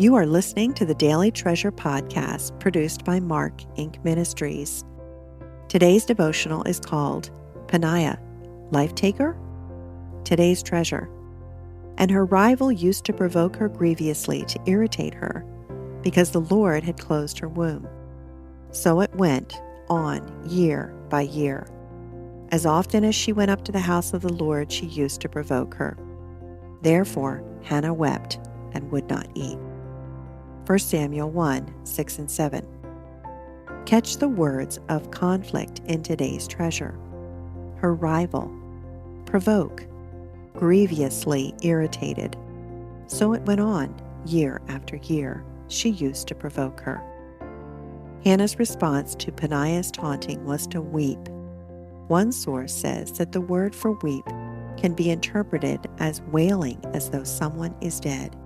You are listening to the Daily Treasure podcast produced by Mark Inc. Ministries. Today's devotional is called Peninnah, Life Taker? Today's treasure. And her rival used to provoke her grievously to irritate her, because the Lord had closed her womb. So it went on year by year. As often as she went up to the house of the Lord, she used to provoke her. Therefore Hannah wept and would not eat. 1 Samuel 1, 6 and 7. Catch the words of conflict in today's treasure. Her rival, provoke, grievously irritated. So it went on, year after year, she used to provoke her. Hannah's response to Peninnah's taunting was to weep. One source says that the word for weep can be interpreted as wailing as though someone is dead.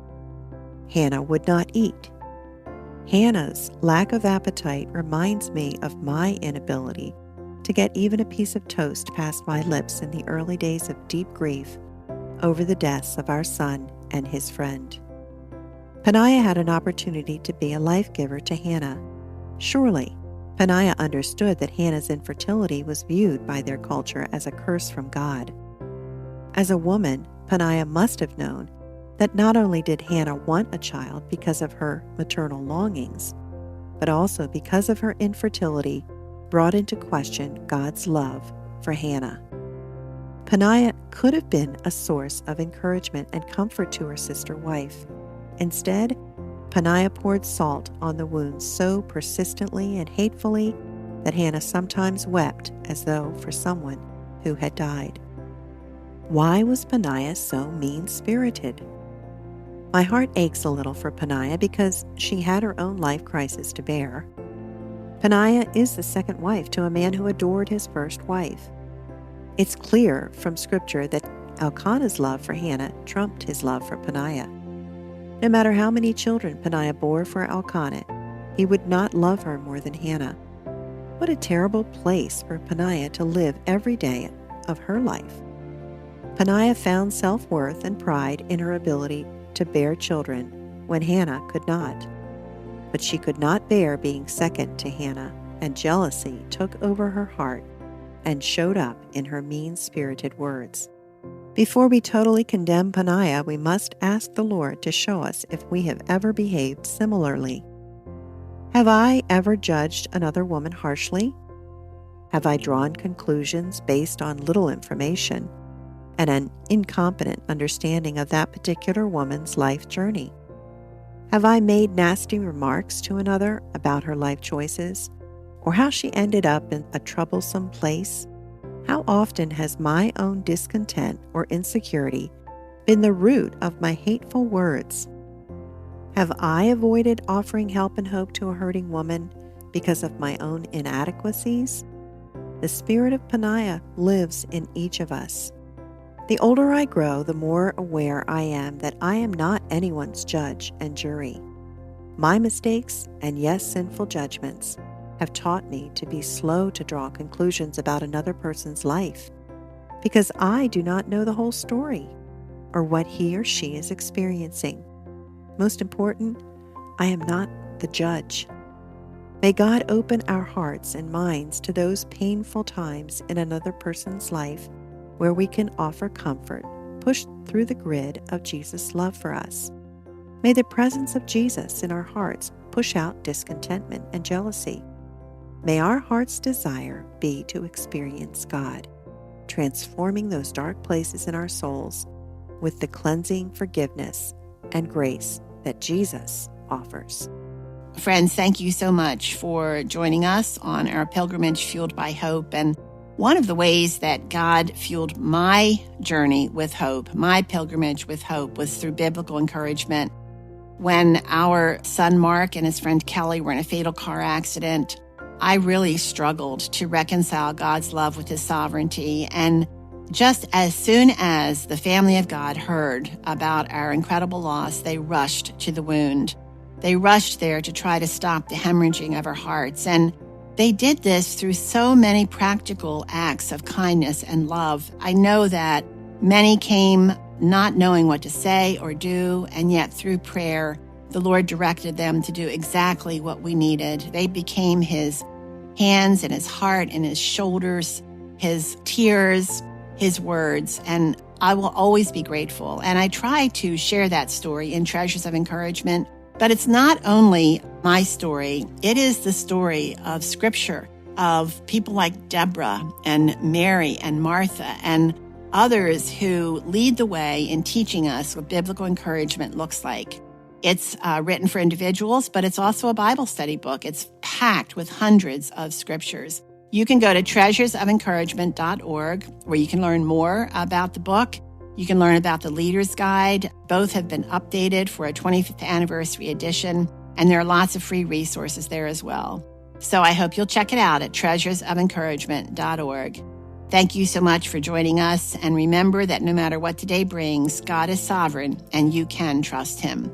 Hannah would not eat. Hannah's lack of appetite reminds me of my inability to get even a piece of toast past my lips in the early days of deep grief over the deaths of our son and his friend. Peninnah had an opportunity to be a life giver to Hannah. Surely, Peninnah understood that Hannah's infertility was viewed by their culture as a curse from God. As a woman, Peninnah must have known that not only did Hannah want a child because of her maternal longings, but also because of her infertility brought into question God's love for Hannah. Peninnah could have been a source of encouragement and comfort to her sister wife. Instead, Peninnah poured salt on the wounds so persistently and hatefully that Hannah sometimes wept as though for someone who had died. Why was Peninnah so mean-spirited? My heart aches a little for Peninnah because she had her own life crisis to bear. Peninnah is the second wife to a man who adored his first wife. It's clear from Scripture that Elkanah's love for Hannah trumped his love for Peninnah. No matter how many children Peninnah bore for Elkanah, he would not love her more than Hannah. What a terrible place for Peninnah to live every day of her life. Peninnah found self-worth and pride in her ability to bear children when Hannah could not. But she could not bear being second to Hannah, and jealousy took over her heart and showed up in her mean-spirited words. Before we totally condemn Peninnah, we must ask the Lord to show us if we have ever behaved similarly. Have I ever judged another woman harshly? Have I drawn conclusions based on little information and an incompetent understanding of that particular woman's life journey? Have I made nasty remarks to another about her life choices or how she ended up in a troublesome place? How often has my own discontent or insecurity been the root of my hateful words? Have I avoided offering help and hope to a hurting woman because of my own inadequacies? The spirit of Peninnah lives in each of us. The older I grow, the more aware I am that I am not anyone's judge and jury. My mistakes and yes, sinful judgments have taught me to be slow to draw conclusions about another person's life because I do not know the whole story or what he or she is experiencing. Most important, I am not the judge. May God open our hearts and minds to those painful times in another person's life where we can offer comfort, pushed through the grid of Jesus' love for us. May the presence of Jesus in our hearts push out discontentment and jealousy. May our heart's desire be to experience God, transforming those dark places in our souls with the cleansing forgiveness and grace that Jesus offers. Friends, thank you so much for joining us on our pilgrimage fueled by hope. And one of the ways that God fueled my journey with hope, my pilgrimage with hope, was through biblical encouragement. When our son Mark and his friend Kelly were in a fatal car accident, I really struggled to reconcile God's love with his sovereignty. And just as soon as the family of God heard about our incredible loss, they rushed to the wound. They rushed there to try to stop the hemorrhaging of our hearts. And they did this through so many practical acts of kindness and love. I know that many came not knowing what to say or do, and yet through prayer, the Lord directed them to do exactly what we needed. They became his hands and his heart and his shoulders, his tears, his words, and I will always be grateful. And I try to share that story in Treasures of Encouragement, but it's not only my story, it is the story of Scripture, of people like Deborah and Mary and Martha and others who lead the way in teaching us what biblical encouragement looks like. It's written for individuals, but it's also a Bible study book. It's packed with hundreds of scriptures. You can go to treasuresoфencouragement.org, where you can learn more about the book. You can learn about the Leader's Guide. Both have been updated for a 25th anniversary edition, and there are lots of free resources there as well. So I hope you'll check it out at treasuresoфencouragement.org. Thank you so much for joining us, and remember that no matter what today brings, God is sovereign, and you can trust him.